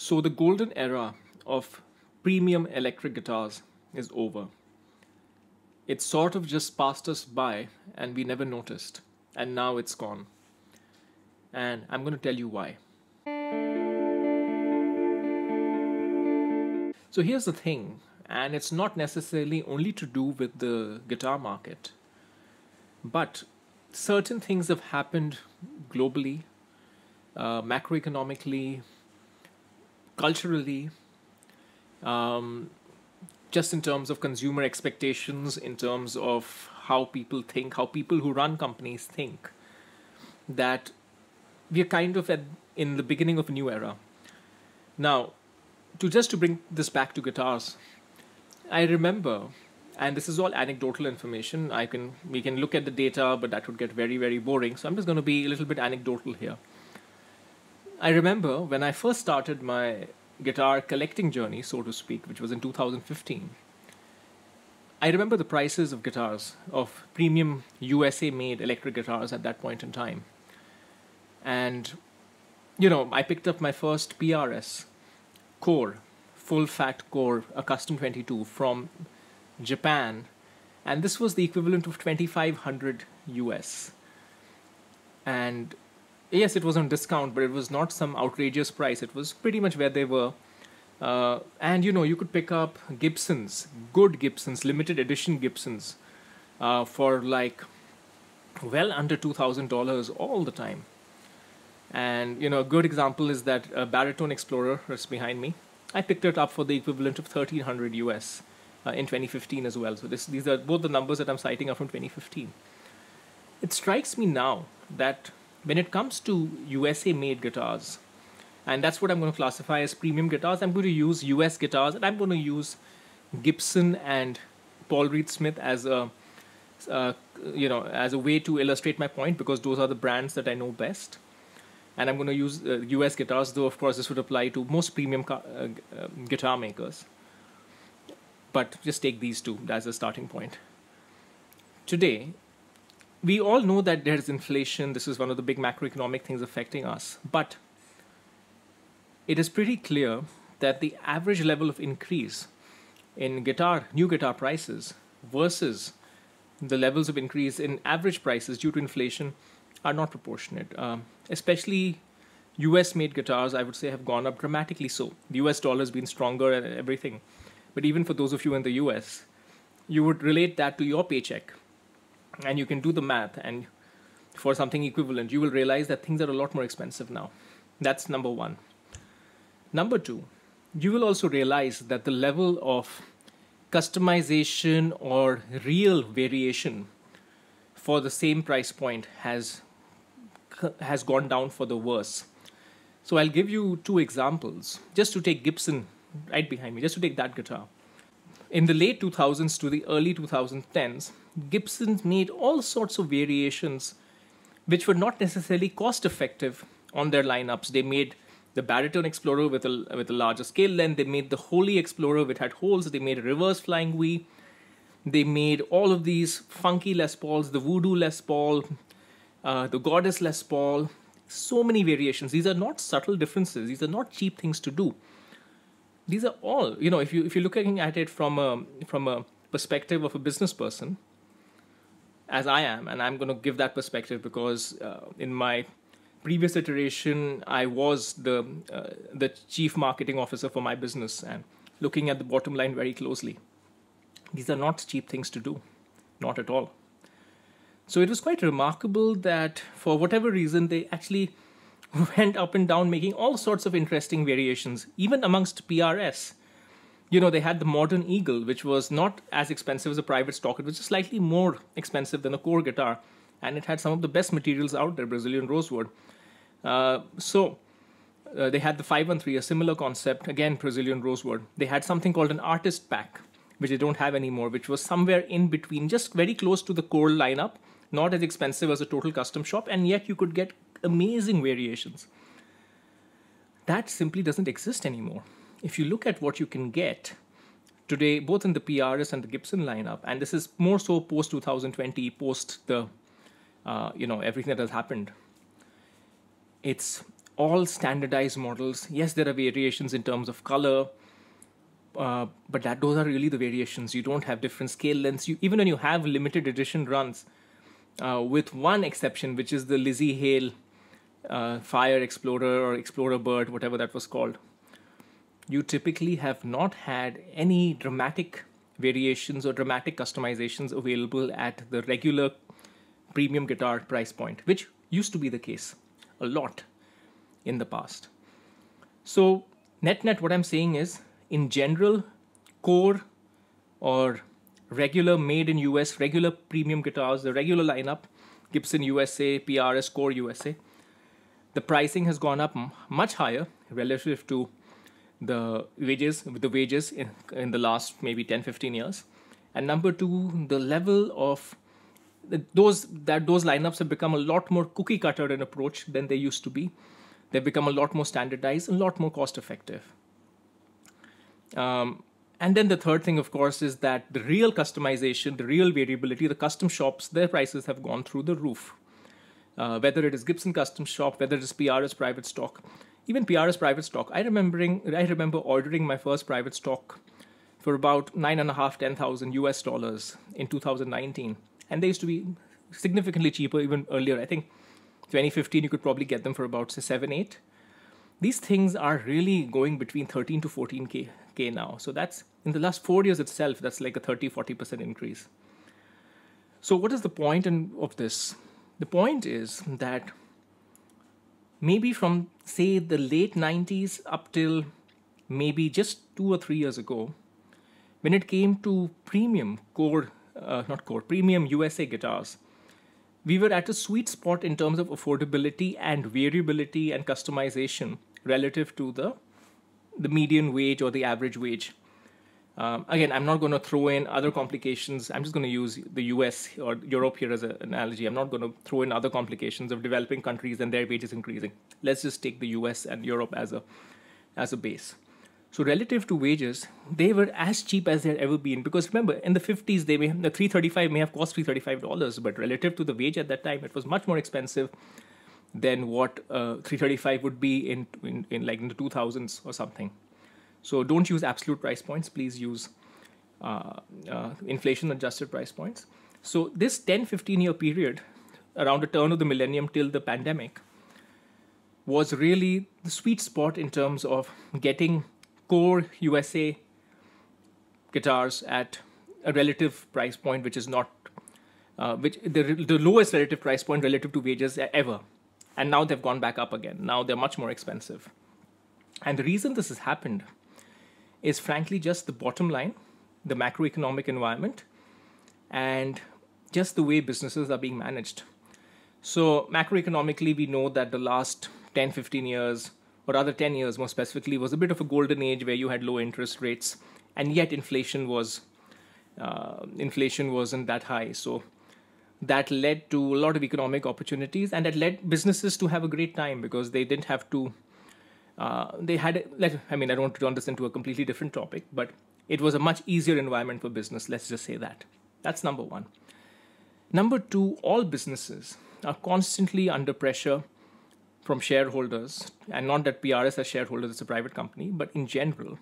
So the golden era of premium electric guitars is over. It sort of just passed us by and we never noticed. And now it's gone. And I'm going to tell you why. So here's the thing, and it's not necessarily only to do with the guitar market, but certain things have happened globally, macroeconomically, culturally, just in terms of consumer expectations, in terms of how people think, how people who run companies think, that we are kind of in the beginning of a new era. Now, to bring this back to guitars, I remember, and this is all anecdotal information. We can look at the data, but that would get very, very boring. So I'm just going to be a little bit anecdotal here. I remember when I first started my guitar collecting journey, so to speak, which was in 2015. I remember the prices of guitars, of premium USA-made electric guitars at that point in time. And, I picked up my first PRS core, full fat core, a custom 22 from Japan. And this was the equivalent of 2,500 US. And yes, it was on discount, but it was not some outrageous price. It was pretty much where they were. And you could pick up Gibsons, good Gibsons, limited edition Gibsons, for like well under $2,000 all the time. And a good example is that Baritone Explorer that's behind me. I picked it up for the equivalent of 1,300 US in 2015 as well. So these are both the numbers that I'm citing are from 2015. It strikes me now that when it comes to USA-made guitars, and that's what I'm going to classify as premium guitars, I'm going to use US guitars, and I'm going to use Gibson and Paul Reed Smith as a way to illustrate my point, because those are the brands that I know best. And I'm going to use US guitars, though of course this would apply to most premium guitar makers. But just take these two as a starting point. Today, we all know that there's inflation. This is one of the big macroeconomic things affecting us. But it is pretty clear that the average level of increase in new guitar prices versus the levels of increase in average prices due to inflation are not proportionate. Especially US-made guitars, I would say, have gone up dramatically so. The US dollar has been stronger and everything. But even for those of you in the US, you would relate that to your paycheck. And you can do the math, and for something equivalent, you will realize that things are a lot more expensive now. That's number one. Number two, you will also realize that the level of customization or real variation for the same price point has gone down for the worse. So I'll give you two examples, just to take Gibson right behind me, just to take that guitar. In the late 2000s to the early 2010s, Gibson made all sorts of variations which were not necessarily cost effective on their lineups. They made the Baritone Explorer with a larger scale length. They made the Holy Explorer, which had holes. They made a reverse flying V. They made all of these funky Les Pauls, the Voodoo Les Paul, the Goddess Les Paul. So many variations. These are not subtle differences. These are not cheap things to do. These are all, if you're looking at it from a perspective of a business person, as I am, and I'm going to give that perspective because in my previous iteration, I was the chief marketing officer for my business and looking at the bottom line very closely. These are not cheap things to do, not at all. So it was quite remarkable that for whatever reason, they actually went up and down making all sorts of interesting variations, even amongst PRS. They had the Modern Eagle, which was not as expensive as a private stock. It was just slightly more expensive than a core guitar, and it had some of the best materials out there, Brazilian rosewood. They had the 513, a similar concept, again, Brazilian rosewood. They had something called an artist pack, which they don't have anymore, which was somewhere in between, just very close to the core lineup, not as expensive as a total custom shop, and yet you could get amazing variations. That simply doesn't exist anymore. If you look at what you can get today, both in the PRS and the Gibson lineup, and this is more so post 2020, post the everything that has happened, it's all standardized models. Yes, there are variations in terms of color, but those are really the variations. You don't have different scale lengths. Even when you have limited edition runs, with one exception, which is the Lizzie Hale Fire Explorer or Explorer Bird, whatever that was called, you typically have not had any dramatic variations or dramatic customizations available at the regular premium guitar price point, which used to be the case a lot in the past. So, net, what I'm saying is, in general, core or regular made in US, regular premium guitars, the regular lineup, Gibson USA, PRS, Core USA, the pricing has gone up much higher relative to the wages in the last maybe 10-15 years. And number two, the level of those lineups have become a lot more cookie cutter in approach than they used to be. They've become a lot more standardized, a lot more cost effective. And then the third thing, of course, is that the real customization, the real variability, the custom shops, their prices have gone through the roof. Whether it is Gibson custom shop, whether it is PRS private stock, even PRS private stock. I remember ordering my first private stock for about $9,500-10,000 US dollars in 2019, and they used to be significantly cheaper even earlier. I think 2015 you could probably get them for about say 7-8. These things are really going between 13 to 14k now. So that's in the last 4 years itself. That's like a 30-40% increase. So what is the point of this? The point is that maybe from, say, the late 90s up till maybe just 2 or 3 years ago, when it came to premium premium USA guitars, we were at a sweet spot in terms of affordability and variability and customization relative to the median wage or the average wage. Again, I'm not going to throw in other complications. I'm just going to use the US or Europe here as an analogy. I'm not going to throw in other complications of developing countries and their wages increasing. Let's just take the US and Europe as a base. So relative to wages, they were as cheap as they'd ever been. Because remember, in the 50s, the 335 may have cost $335, but relative to the wage at that time, it was much more expensive than what 335 would be in like in the 2000s or something. So don't use absolute price points. Please use inflation-adjusted price points. So this 10-15 year period, around the turn of the millennium till the pandemic, was really the sweet spot in terms of getting core USA guitars at a relative price point, which is not, the lowest relative price point relative to wages ever. And now they've gone back up again. Now they're much more expensive. And the reason this has happened is frankly just the bottom line, the macroeconomic environment, and just the way businesses are being managed. So macroeconomically, we know that the last 10-15 years, or rather 10 years more specifically, was a bit of a golden age where you had low interest rates, and yet inflation wasn't that high. So that led to a lot of economic opportunities, and that led businesses to have a great time because they didn't have to I don't want to turn this into a completely different topic, but it was a much easier environment for business. Let's just say that. That's number one. Number two, all businesses are constantly under pressure from shareholders, and not that PRS as shareholders, it's a private company, but in general,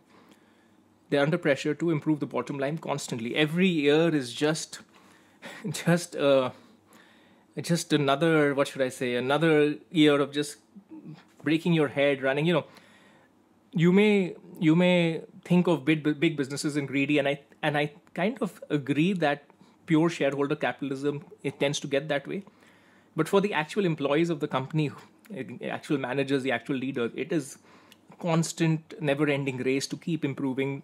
they're under pressure to improve the bottom line constantly. Every year is just another, another year of just breaking your head, running. You may think of big businesses and greedy, and I kind of agree that pure shareholder capitalism, it tends to get that way. But for the actual employees of the company, actual managers, the actual leaders, it is a constant, never-ending race to keep improving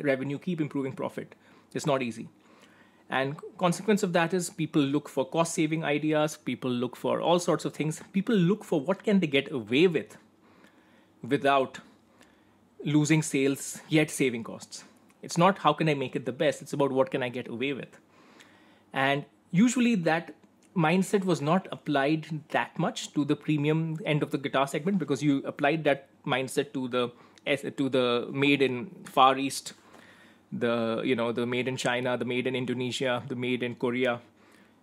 revenue, keep improving profit. It's not easy. And consequence of that is people look for cost-saving ideas, people look for all sorts of things. People look for what can they get away with without losing sales, yet saving costs. It's not how can I make it the best, it's about what can I get away with. And usually that mindset was not applied that much to the premium end of the guitar segment, because you applied that mindset to the made in Far East, the made in China, the made in Indonesia, the made in Korea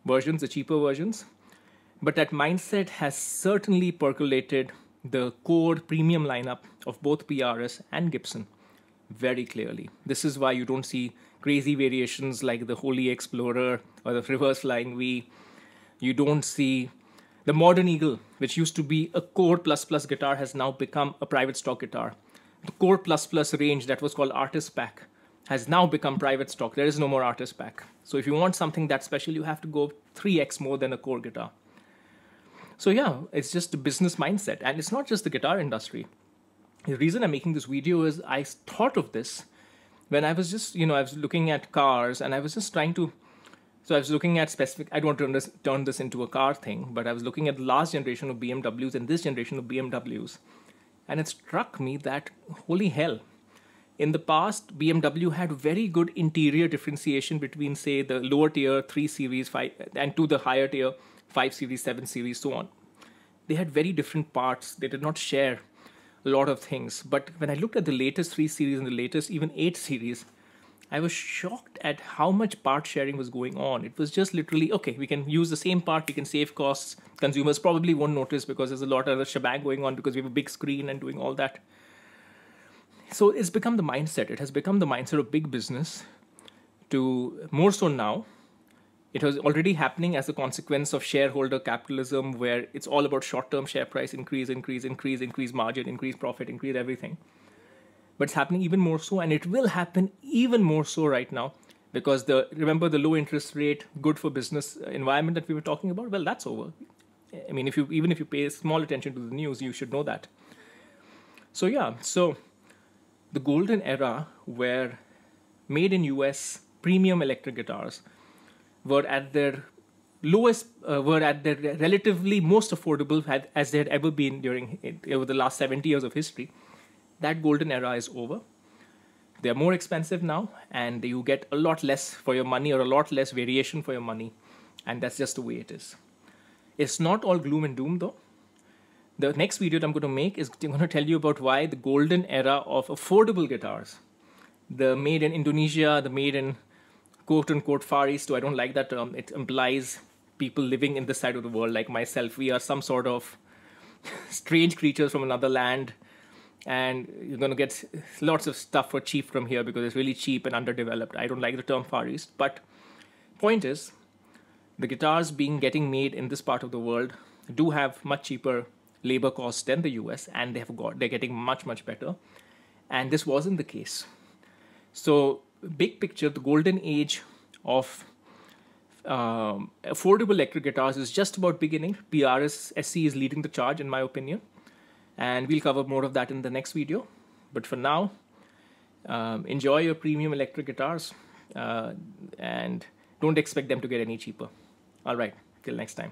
versions, the cheaper versions. But that mindset has certainly percolated the core premium lineup of both PRS and Gibson very clearly. This is why you don't see crazy variations like the Holy Explorer or the Reverse Flying V. You don't see the Modern Eagle, which used to be a Core Plus Plus guitar, has now become a private stock guitar. The Core Plus Plus range that was called Artist Pack has now become private stock. There is no more Artist Pack. So if you want something that special, you have to go 3x more than a core guitar. So yeah, it's just a business mindset. And it's not just the guitar industry. The reason I'm making this video is I thought of this when I was just, I was looking at cars and I was just trying to, so I was looking at specific, I don't want to turn this into a car thing, but I was looking at the last generation of BMWs and this generation of BMWs. And it struck me that, holy hell, in the past, BMW had very good interior differentiation between, say, the lower tier 3 Series 5 and to the higher tier 5 Series, 7 Series, so on. They had very different parts. They did not share a lot of things. But when I looked at the latest 3 Series and the latest even 8 Series, I was shocked at how much part sharing was going on. It was just literally, okay, we can use the same part, we can save costs. Consumers probably won't notice because there's a lot of the shebang going on because we have a big screen and doing all that. So it's become the mindset. It has become the mindset of big business to more so now. It was already happening as a consequence of shareholder capitalism where it's all about short-term share price increase margin, increase profit, increase everything. But it's happening even more so, and it will happen even more so right now because remember the low interest rate, good for business environment that we were talking about? Well, that's over. I mean, even if you pay small attention to the news, you should know that. So yeah, so the golden era where made in US premium electric guitars were at their lowest, were at their relatively most affordable as they had ever been over the last 70 years of history. That golden era is over. They're more expensive now, and you get a lot less for your money or a lot less variation for your money. And that's just the way it is. It's not all gloom and doom, though. The next video that I'm going to make is I'm going to tell you about why the golden era of affordable guitars, the made in Indonesia, the made in quote-unquote Far East, so I don't like that term. It implies people living in this side of the world like myself. We are some sort of strange creatures from another land. And you're going to get lots of stuff for cheap from here because it's really cheap and underdeveloped. I don't like the term Far East. But point is, the guitars getting made in this part of the world do have much cheaper labor costs than the US, and they're getting much, much better. And this wasn't the case. So big picture, the golden age of affordable electric guitars is just about beginning. PRS SE is leading the charge, in my opinion. And we'll cover more of that in the next video. But for now, enjoy your premium electric guitars and don't expect them to get any cheaper. All right, till next time.